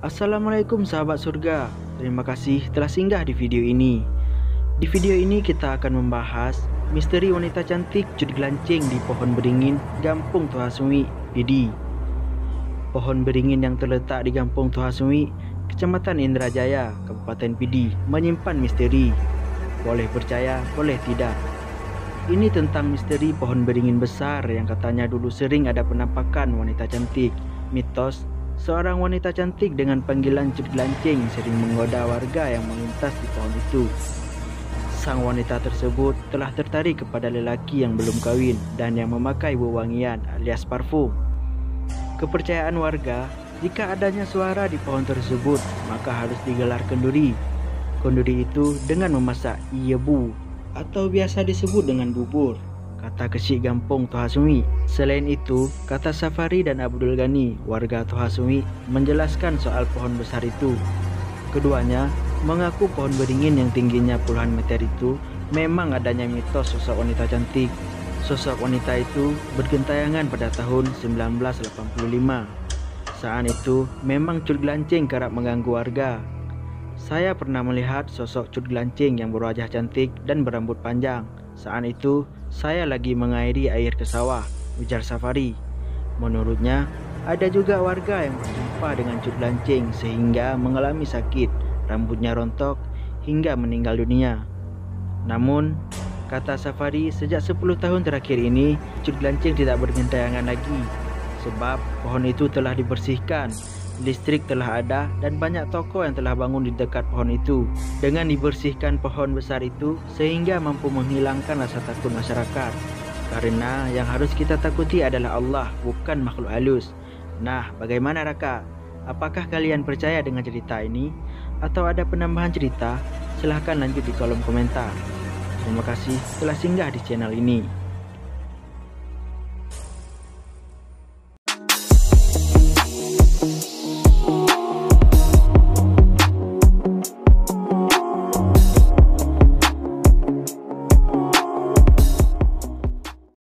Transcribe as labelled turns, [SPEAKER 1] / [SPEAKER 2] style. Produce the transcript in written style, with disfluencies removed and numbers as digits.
[SPEAKER 1] Assalamualaikum sahabat surga. Terima kasih telah singgah di video ini. Di video ini kita akan membahas misteri wanita cantik Cut Glancing di pohon beringin Gampung Tuhasui, Pidi. Pohon beringin yang terletak di Gampung Tuhasui, Kecamatan Indrajaya, Kabupaten Pidi, menyimpan misteri. Boleh percaya, boleh tidak. Ini tentang misteri pohon beringin besar yang katanya dulu sering ada penampakan wanita cantik. Mitos seorang wanita cantik dengan panggilan Cut Glancing sering menggoda warga yang melintas di pohon itu. Sang wanita tersebut telah tertarik kepada lelaki yang belum kawin dan yang memakai wewangian alias parfum. Kepercayaan warga, jika adanya suara di pohon tersebut, maka harus digelar kenduri. Kenduri itu dengan memasak iebu atau biasa disebut dengan bubur, kata Kesik Gampung Tuhasui. Selain itu, kata Safari dan Abdul Ghani, warga Tuhasui, menjelaskan soal pohon besar itu. Keduanya mengaku pohon beringin yang tingginya puluhan meter itu memang adanya mitos sosok wanita cantik. Sosok wanita itu bergentayangan pada tahun 1985. Saat itu memang Cut Glancing kerap mengganggu warga. Saya pernah melihat sosok Cut Glancing yang berwajah cantik dan berambut panjang. Saat itu saya lagi mengairi air ke sawah, ujar Safari. Menurutnya, ada juga warga yang berjumpa dengan Cut Glancing sehingga mengalami sakit, rambutnya rontok hingga meninggal dunia. Namun, kata Safari, sejak 10 tahun terakhir ini Cut Glancing tidak bergentayangan lagi sebab pohon itu telah dibersihkan. Listrik telah ada dan banyak toko yang telah bangun di dekat pohon itu. Dengan dibersihkan pohon besar itu sehingga mampu menghilangkan rasa takut masyarakat. Karena yang harus kita takuti adalah Allah, bukan makhluk halus. Nah, bagaimana Raka? Apakah kalian percaya dengan cerita ini? Atau ada penambahan cerita? Silahkan lanjut di kolom komentar. Terima kasih telah singgah di channel ini.